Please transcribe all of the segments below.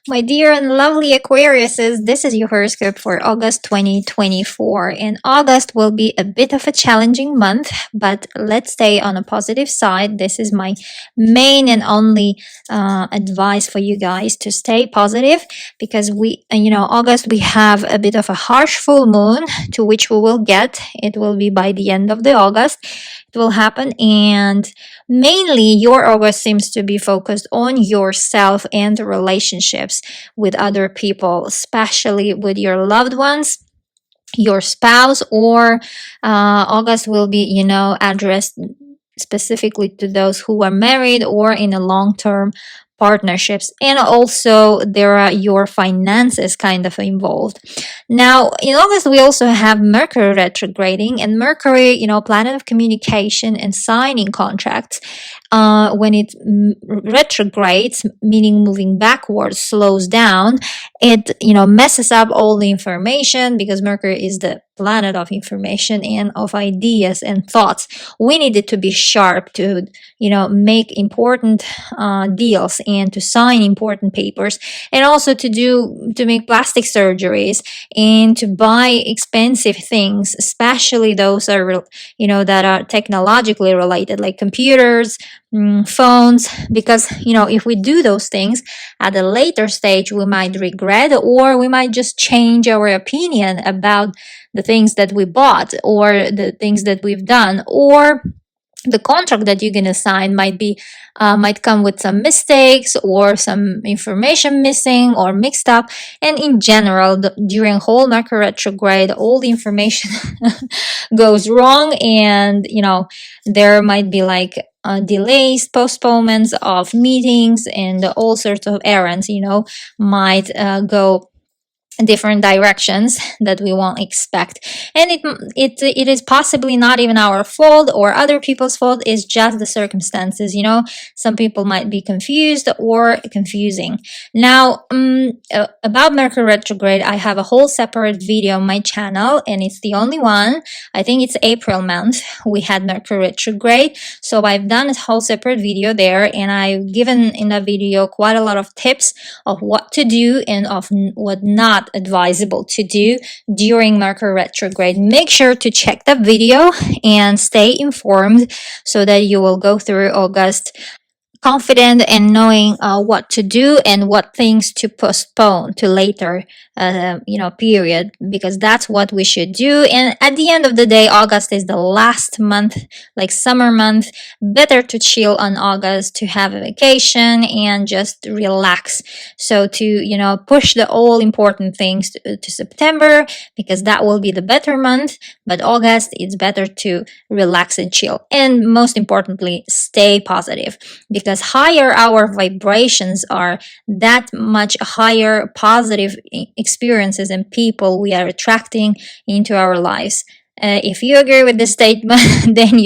My dear and lovely Aquariuses, this is your horoscope for August 2024. And August will be a bit of a challenging month, but let's stay on a positive side. This is my main and only advice for you guys to stay positive because August we have a bit of a harsh full moon to which we will get. It will be by the end of the August. It will happen, and mainly your August seems to be focused on yourself and relationships with other people, especially with your loved ones, your spouse, or August will be, addressed specifically to those who are married or in a long-term partnerships, and also there are your finances kind of involved. Now in August we also have Mercury retrograding, and Mercury, planet of communication and signing contracts. When it retrogrades, meaning moving backwards, slows down, it messes up all the information, because Mercury is the planet of information and of ideas and thoughts. We need it to be sharp to make important deals and to sign important papers, and also to make plastic surgeries and to buy expensive things, especially those are that are technologically related, like computers, phones, because if we do those things at a later stage, we might regret, or we might just change our opinion about the things that we bought or the things that we've done, or the contract that you're going to sign might come with some mistakes or some information missing or mixed up. And in general, during whole Mercury retrograde, all the information goes wrong, and there might be like delays, postponements of meetings, and all sorts of errands might go different directions that we won't expect. And it is possibly not even our fault or other people's fault. It's just the circumstances. Some people might be confused or confusing. Now about Mercury retrograde, I have a whole separate video on my channel, and it's the only one. I think it's April month we had Mercury retrograde, so I've done a whole separate video there, and I've given in that video quite a lot of tips of what to do and of what not advisable to do during Mercury retrograde. Make sure to check that video and stay informed so that you will go through August confident and knowing what to do and what things to postpone to later period, because that's what we should do. And at the end of the day, August is the last month, like summer month. Better to chill on August, to have a vacation and just relax. So to push the all important things to September, because that will be the better month. But August, it's better to relax and chill, and most importantly, stay positive, because higher our vibrations are, that much higher positive experiences and people we are attracting into our lives. If you agree with this statement, then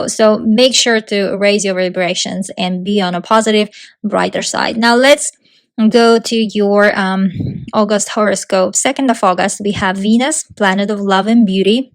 so make sure to raise your vibrations and be on a positive, brighter side. Now let's go to your August horoscope. 2nd of August, we have Venus, planet of love and beauty,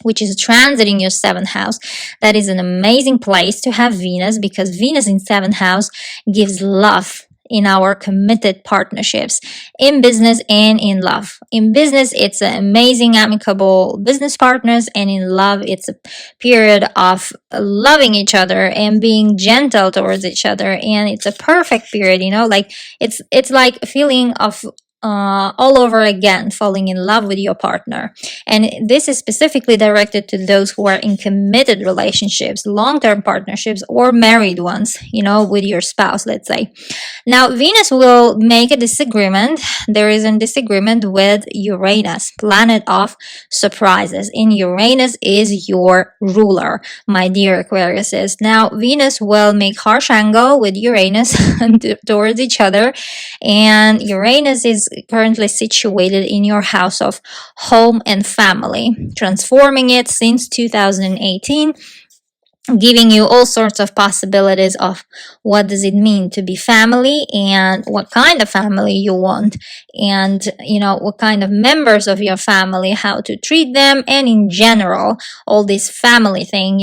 which is transiting your 7th house. That is an amazing place to have Venus, because Venus in 7th house gives love in our committed partnerships, in business and in love. In business, it's an amazing, amicable business partners, and in love, it's a period of loving each other and being gentle towards each other. And it's a perfect period, like it's like a feeling of all over again, falling in love with your partner. And this is specifically directed to those who are in committed relationships, long-term partnerships, or married ones, with your spouse, let's say. Now, Venus will make a disagreement. There is a disagreement with Uranus, planet of surprises. And Uranus is your ruler, my dear Aquariuses. Now, Venus will make harsh angle with Uranus towards each other. And Uranus is currently situated in your house of home and family, transforming it since 2018, giving you all sorts of possibilities of what does it mean to be family, and what kind of family you want, and what kind of members of your family, how to treat them, and in general, all this family thing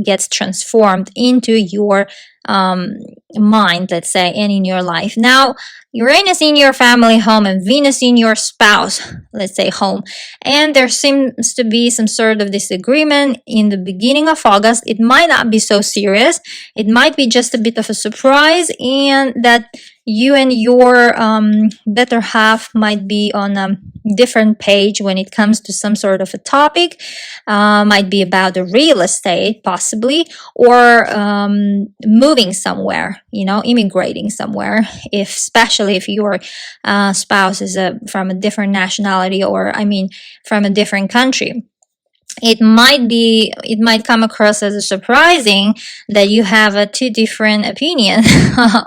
gets transformed into your mind, let's say, and in your life. Now Uranus in your family home and Venus in your spouse, let's say, home. And there seems to be some sort of disagreement in the beginning of August. It might not be so serious. It might be just a bit of a surprise, and that you and your better half might be on a different page when it comes to some sort of a topic. Might be about the real estate, possibly, or moving somewhere, immigrating somewhere, if especially if your spouse is from a different nationality, or from a different country. It might come across as surprising that you have a two different opinion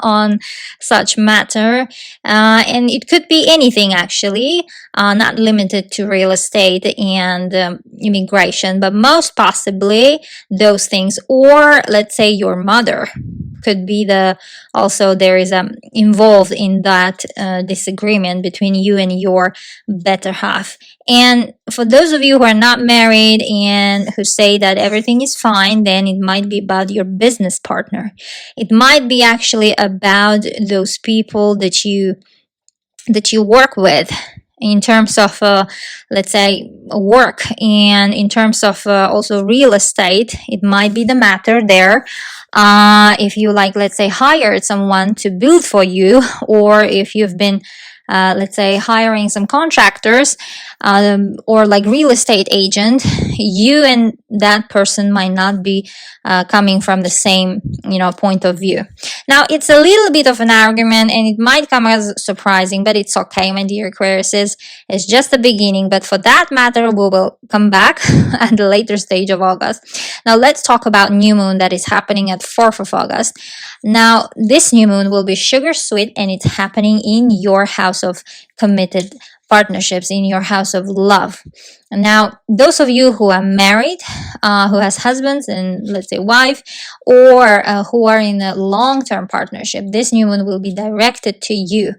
on such matter, and it could be anything, actually, not limited to real estate and immigration, but most possibly those things. Or let's say your mother could be also there is involved in that disagreement between you and your better half. And for those of you who are not married and who say that everything is fine, then it might be about your business partner. It might be actually about those people that you work with, in terms of let's say work, and in terms of also real estate. It might be the matter there. If you, like, let's say, hired someone to build for you, or if you've been let's say hiring some contractors, or like real estate agent, you and that person might not be coming from the same point of view. Now, it's a little bit of an argument, and it might come as surprising, but it's okay, my dear Aquariuses. It's just the beginning, but for that matter, we will come back at the later stage of August. Now, let's talk about new moon that is happening at 4th of August. Now, this new moon will be sugar sweet, and it's happening in your house of committed partnerships, in your house of love. Now, those of you who are married, who has husbands and, let's say, wife, or who are in a long-term partnership, this new moon will be directed to you.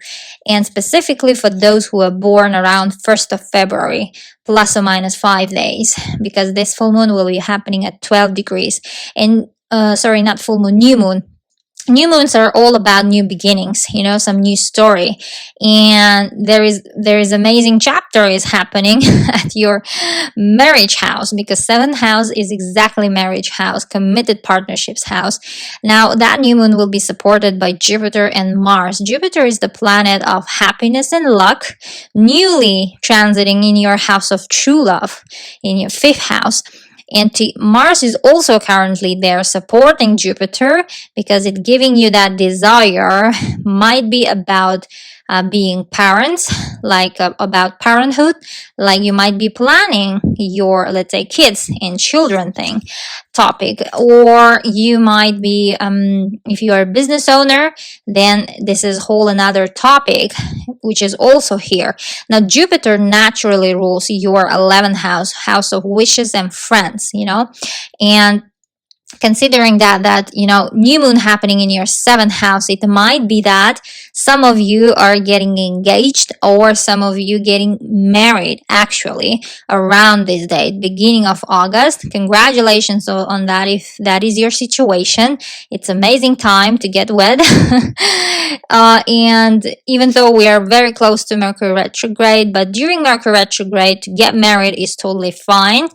And specifically for those who are born around 1st of February, plus or minus 5 days, because this full moon will be happening at 12 degrees. And sorry, not full moon, new moon. New moons are all about new beginnings, some new story. And there is amazing chapter is happening at your marriage house, because 7th house is exactly marriage house, committed partnerships house. Now, that new moon will be supported by Jupiter and Mars. Jupiter is the planet of happiness and luck, newly transiting in your house of true love, in your 5th house. And Mars is also currently there supporting Jupiter, because it's giving you that desire. Might be about being parents, like about parenthood, like you might be planning your, let's say, kids and children thing topic. Or you might be, if you are a business owner, then this is whole another topic, which is also here. Now, Jupiter naturally rules your 11th house of wishes and friends, and considering that new moon happening in your 7th house, it might be that some of you are getting engaged, or some of you getting married actually around this date, beginning of August. Congratulations on that, if that is your situation. It's amazing time to get wed. And even though we are very close to Mercury retrograde, but during Mercury retrograde, to get married is totally fine.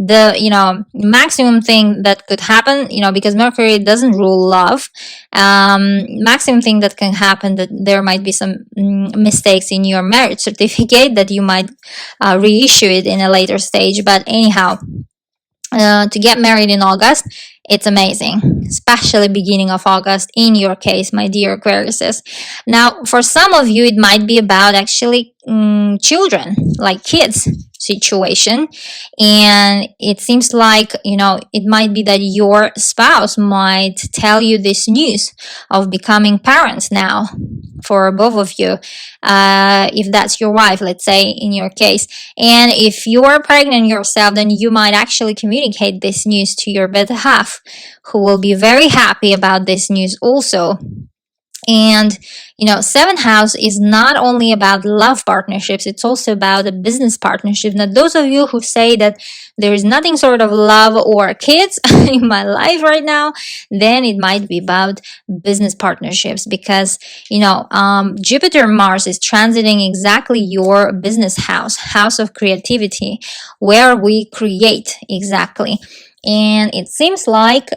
The maximum thing that could happen, because Mercury doesn't rule love, maximum thing that can happen, that there might be some mistakes in your marriage certificate, that you might reissue it in a later stage. But anyhow, to get married in August, it's amazing, especially beginning of August in your case, my dear Aquariuses. Now, for some of you, it might be about actually children, like kids situation. And it seems like, it might be that your spouse might tell you this news of becoming parents now for both of you, if that's your wife, let's say, in your case. And if you are pregnant yourself, then you might actually communicate this news to your better half, who will be very happy about this news also. And, seventh house is not only about love partnerships, it's also about a business partnership. Now, those of you who say that there is nothing sort of love or kids in my life right now, then it might be about business partnerships, because, Jupiter Mars is transiting exactly your business house of creativity, where we create exactly. And it seems like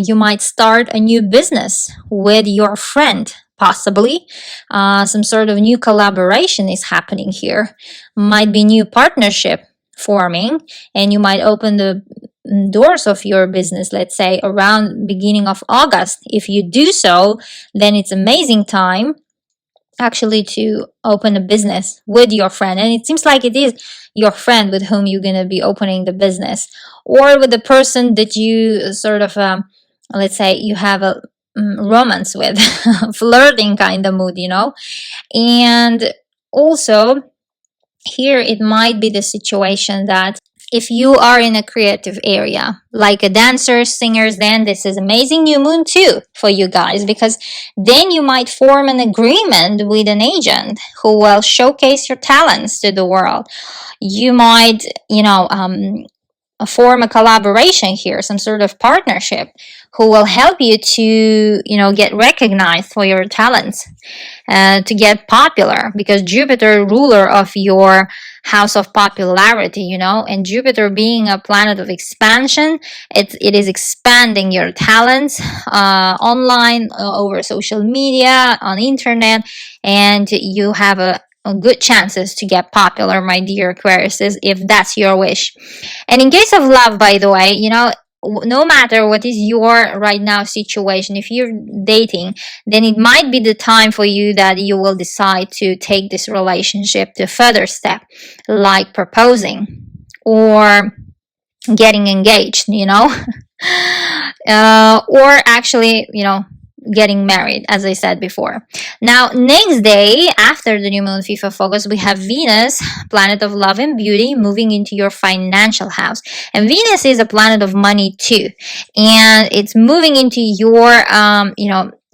you might start a new business with your friend, possibly. Some sort of new collaboration is happening here. Might be new partnership forming, and you might open the doors of your business, let's say around beginning of August. If you do so, then it's amazing time actually to open a business with your friend. And it seems like it is your friend with whom you're going to be opening the business, or with the person that you sort of let's say you have a romance with, flirting kind of mood, and also here it might be the situation that if you are in a creative area, like a dancer, singers, then this is amazing new moon too for you guys, because then you might form an agreement with an agent who will showcase your talents to the world. You might, form a collaboration here, some sort of partnership, who will help you to, get recognized for your talents, to get popular, because Jupiter, ruler of your house of popularity, and Jupiter being a planet of expansion, it is expanding your talents online, over social media, on internet, and you have a good chances to get popular, my dear Aquariuses, if that's your wish. And in case of love, by the way, no matter what is your right now situation, if you're dating, then it might be the time for you that you will decide to take this relationship to a further step, like proposing or getting engaged, or actually, getting married, as I said before. Now, next day after the new moon, 5th of August, we have Venus, planet of love and beauty, moving into your financial house. And Venus is a planet of money too, and it's moving into your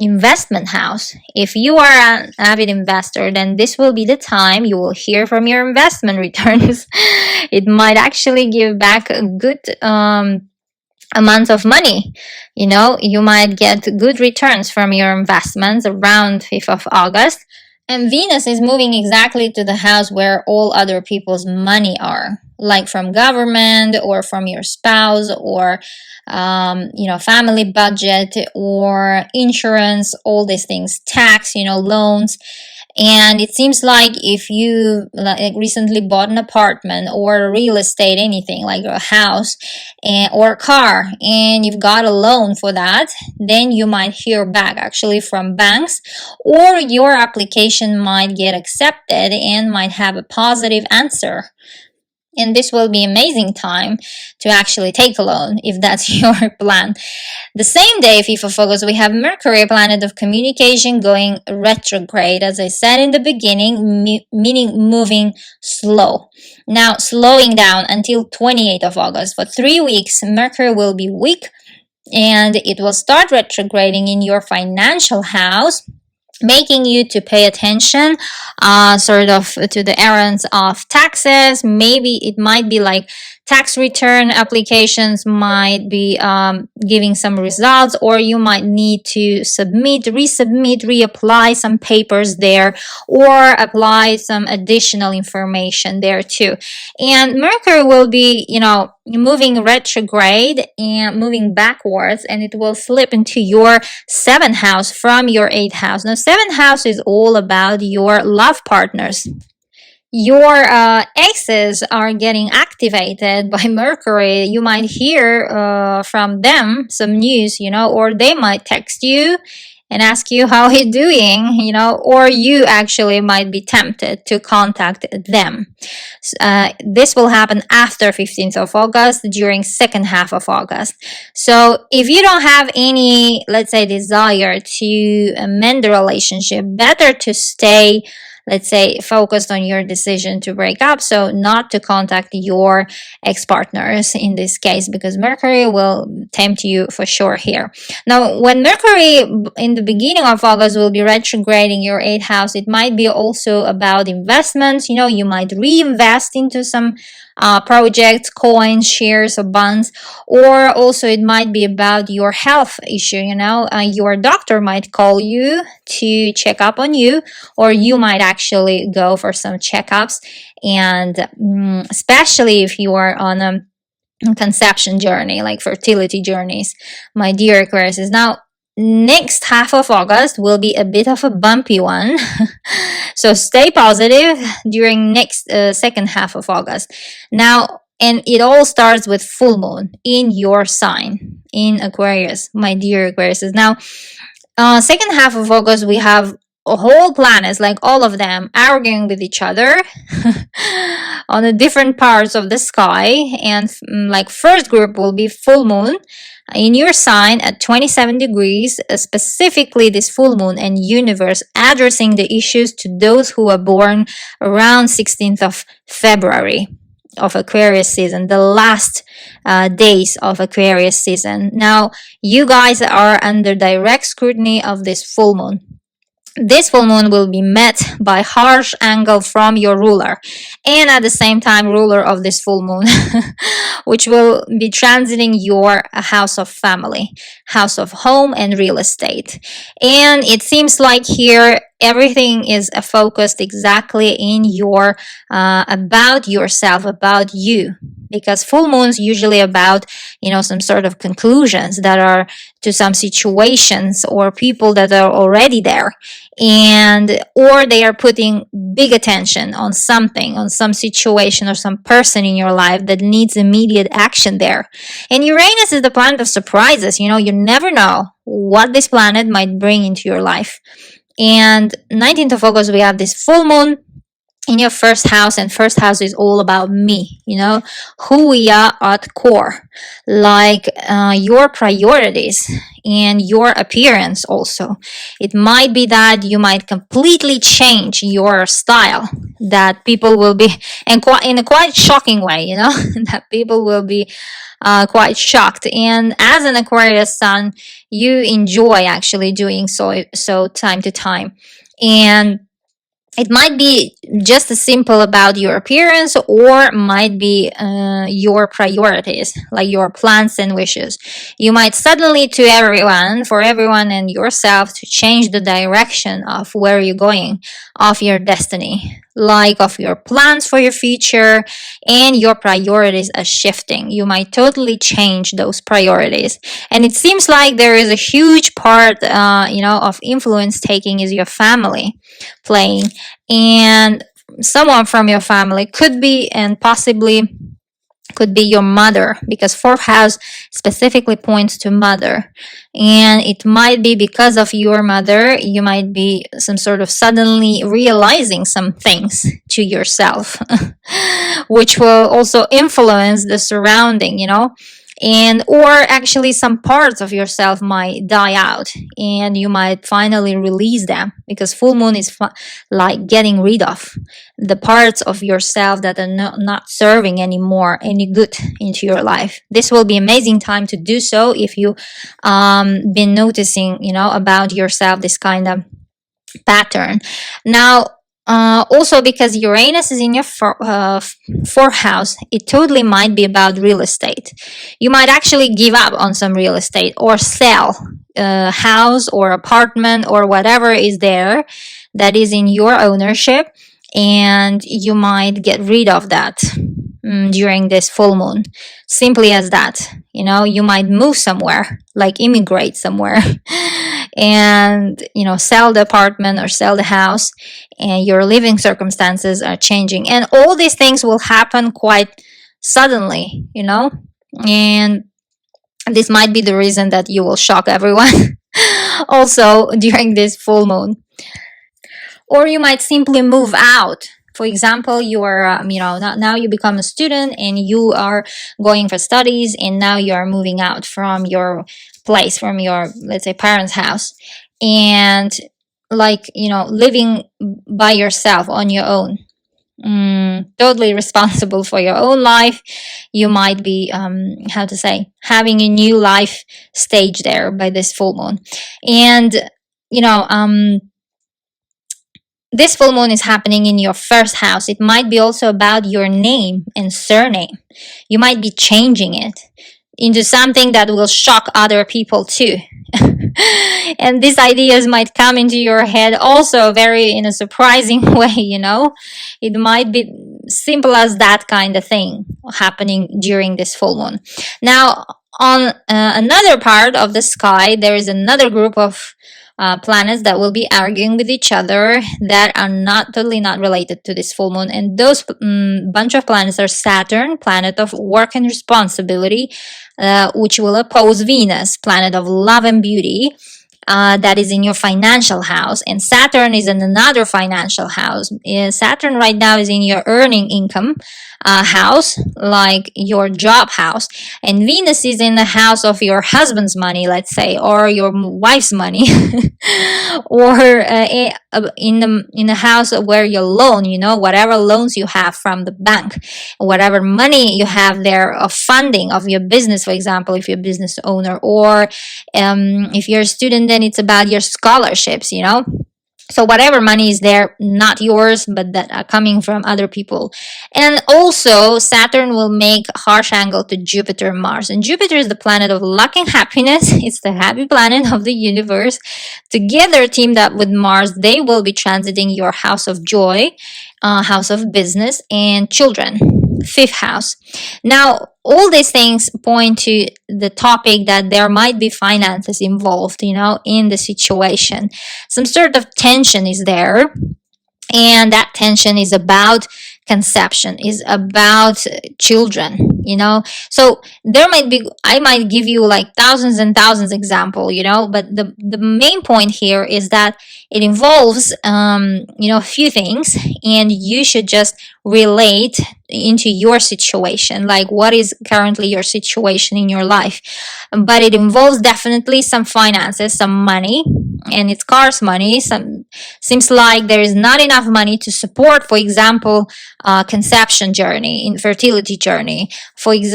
investment house. If you are an avid investor, then this will be the time you will hear from your investment returns. It might actually give back a good amount of money. You might get good returns from your investments around 5th of August. And Venus is moving exactly to the house where all other people's money are, like from government or from your spouse, or family budget or insurance, all these things, tax, loans. And it seems like if you recently bought an apartment or real estate, anything like a house or a car, and you've got a loan for that, then you might hear back actually from banks, or your application might get accepted and might have a positive answer. And this will be amazing time to actually take a loan if that's your plan. The same day, 5th of August, we have Mercury, planet of communication, going retrograde, as I said in the beginning, meaning moving slow. Now, slowing down until 28th of August. For 3 weeks, Mercury will be weak, and it will start retrograding in your financial house, making you to pay attention sort of to the errands of taxes. Maybe it might be like tax return applications might be giving some results, or you might need to resubmit, reapply some papers there, or apply some additional information there too. And Mercury will be, moving retrograde and moving backwards, and it will slip into your 7th house from your 8th house. Now, 7th house is all about your love partners. Your exes are getting activated by Mercury. You might hear from them some news, or they might text you and ask you how you're doing, or you actually might be tempted to contact them. This will happen after 15th of August, during second half of August. So if you don't have any, let's say, desire to mend the relationship, better to stay, let's say, focused on your decision to break up. So not to contact your ex-partners in this case, because Mercury will tempt you for sure here. Now, when Mercury in the beginning of August will be retrograding your 8th house, it might be also about investments. You might reinvest into some projects, coins, shares, or bonds, or also it might be about your health issue. Your doctor might call you to check up on you, or you might actually go for some checkups, and especially if you are on a conception journey, like fertility journeys, my dear Aquarius. Now, next half of August will be a bit of a bumpy one. So stay positive during next second half of August. Now, and it all starts with full moon in your sign, in Aquarius, my dear Aquarius. Now, second half of August, we have whole planets, like all of them, arguing with each other on the different parts of the sky. And like first group will be full moon in your sign at 27 degrees, specifically this full moon and universe addressing the issues to those who are born around 16th of February of Aquarius season, the last days of Aquarius season. Now, you guys are under direct scrutiny of this full moon. This full moon will be met by harsh angle from your ruler, and at the same time ruler of this full moon, which will be transiting your house of family, house of home and real estate. And it seems like here everything is focused exactly in your about yourself, about you, because full moons usually about some sort of conclusions that are to some situations or people that are already there, and or they are putting big attention on something, on some situation or some person in your life that needs immediate action there. And Uranus is the planet of surprises. You never know what this planet might bring into your life. And 19th of August, we have this full moon in your first house, and first house is all about me, who we are at core, like your priorities and your appearance also. It might be that you might completely change your style, that people will be, and in a quite shocking way, that people will be quite shocked. And as an Aquarius sun, you enjoy actually doing so time to time. And it might be just as simple about your appearance, or might be your priorities, like your plans and wishes. You might suddenly for everyone and yourself, to change the direction of where you're going, of your destiny, like of your plans for your future, and your priorities are shifting. You might totally change those priorities. And it seems like there is a huge part, of influence taking is your family playing, and someone from your family could be, and possibly could be your mother, because fourth house specifically points to mother. And it might be because of your mother, you might be some sort of suddenly realizing some things to yourself, which will also influence the surrounding, and or actually some parts of yourself might die out, and you might finally release them, because full moon is like getting rid of the parts of yourself that are not serving anymore any good into your life. This will be amazing time to do so if you been noticing about yourself this kind of pattern. Now, also because Uranus is in your fourth house, it totally might be about real estate. You might actually give up on some real estate, or sell a house or apartment or whatever is there that is in your ownership, and you might get rid of that during this full moon. Simply as that. You might move somewhere, like immigrate somewhere, and sell the apartment or sell the house, and your living circumstances are changing. And all these things will happen quite suddenly, and this might be the reason that you will shock everyone also during this full moon. Or you might simply move out. For example, you are, now you become a student and you are going for studies, and now you are moving out from your place, from your, let's say, parents' house. And like, living by yourself on your own, totally responsible for your own life. You might be, how to say, having a new life stage there by this full moon. And you know this full moon is happening in your first house. It might be also about your name and surname. You might be changing it into something that will shock other people too. And these ideas might come into your head also very in a surprising way. It might be simple as that kind of thing happening during this full moon. Now, on another part of the sky, there is another group of planets that will be arguing with each other that are totally not related to this full moon. And those bunch of planets are Saturn, planet of work and responsibility, which will oppose Venus, planet of love and beauty. That is in your financial house, and Saturn is in another financial house. Saturn right now is in your earning income house, like your job house, and Venus is in the house of your husband's money, let's say, or your wife's money, or in the house where you loan, whatever loans you have from the bank, whatever money you have there of funding of your business, for example, if you're a business owner, or if you're a student, then it's about your scholarships. So whatever money is there, not yours, but that are coming from other people. And also Saturn will make harsh angle to Jupiter and Mars. And Jupiter is the planet of luck and happiness. It's the happy planet of the universe. Together, teamed up with Mars, they will be transiting your house of joy, house of business, and children, fifth house. Now, all these things point to the topic that there might be finances involved, in the situation. Some sort of tension is there, and that tension is about conception, is about children. So I might give you like thousands and thousands example, but the main point here is that it involves a few things, and you should just relate into your situation, like what is currently your situation in your life. But it involves definitely some finances, some money, and it's scarce money. Seems like there is not enough money to support, for example, conception journey, infertility journey, especially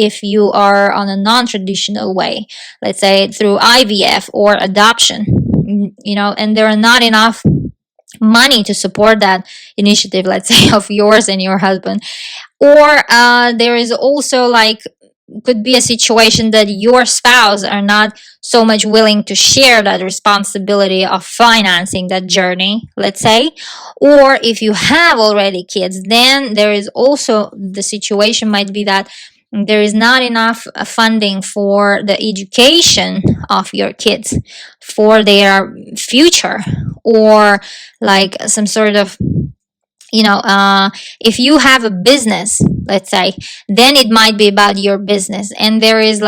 if you are on a non-traditional way, let's say through IVF or adoption, and there are not enough money to support that initiative, let's say, of yours and your husband. Or there is also could be a situation that your spouse are not so much willing to share that responsibility of financing that journey, let's say. Or if you have already kids, then there is also the situation might be that there is not enough funding for the education of your kids, for their future, or like some sort of if you have a business, let's say, then it might be about your business, and there is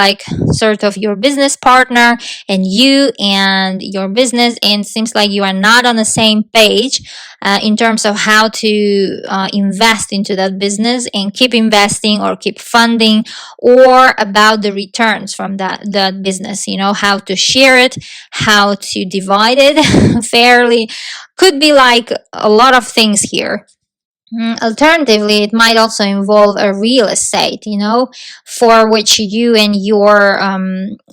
sort of your business partner and you and your business, and it seems like you are not on the same page in terms of how to invest into that business and keep investing or keep funding, or about the returns from that business, how to share it, how to divide it fairly. Could be a lot of things here. Alternatively, it might also involve a real estate, for which you and your,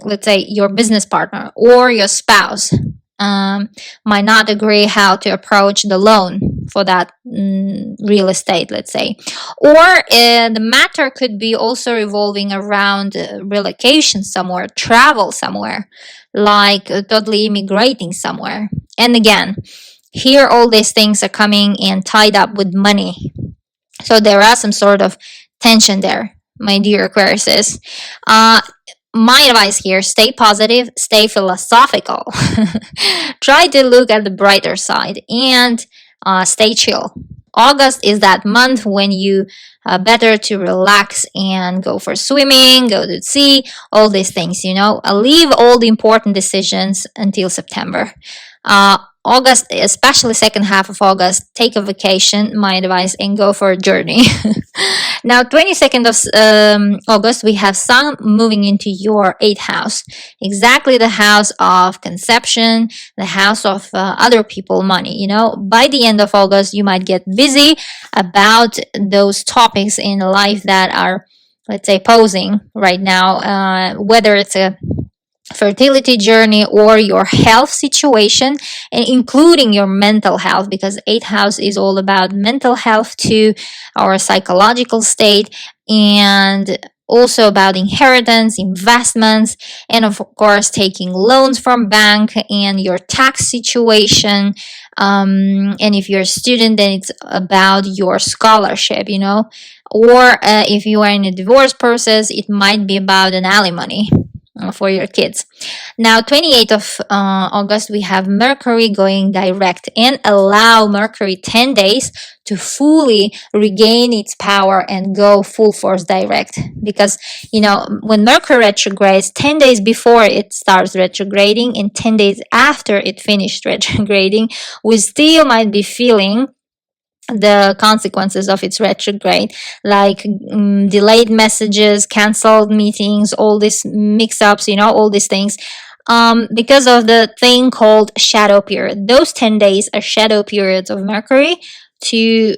let's say, your business partner or your spouse might not agree how to approach the loan for that real estate, let's say. Or the matter could be also revolving around relocation somewhere, travel somewhere, totally immigrating somewhere. And again, here all these things are coming and tied up with money. So there are some sort of tension there, my dear Aquarius. My advice here, stay positive, stay philosophical. Try to look at the brighter side, and stay chill. August is that month when you better to relax and go for swimming, go to the sea, all these things, leave all the important decisions until September. August, especially second half of August, take a vacation, my advice, and go for a journey. Now, 22nd of August, we have Sun moving into your 8th house, exactly the house of conception, the house of other people money. By the end of August, you might get busy about those topics in life that are, let's say, posing right now, whether it's a fertility journey or your health situation, and including your mental health, because 8th house is all about mental health too, our psychological state, and also about inheritance, investments, and of course taking loans from bank, and your tax situation. And if you're a student, then it's about your scholarship, or if you are in a divorce process, it might be about an alimony for your kids. Now, 28th of August, we have Mercury going direct, and allow Mercury 10 days to fully regain its power and go full force direct. Because, when Mercury retrogrades, 10 days before it starts retrograding and 10 days after it finished retrograding, we still might be feeling the consequences of its retrograde, like delayed messages, canceled meetings, all these mix-ups, all these things, because of the thing called shadow period. Those 10 days are shadow periods of Mercury to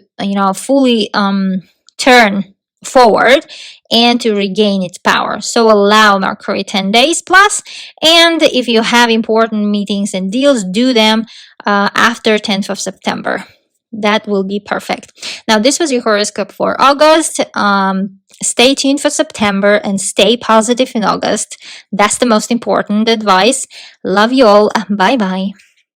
fully turn forward and to regain its power. So allow Mercury 10 days plus, and if you have important meetings and deals, do them after 10th of September. That will be perfect. Now, this was your horoscope for August. Stay tuned for September and stay positive in August. That's the most important advice. Love you all. Bye bye.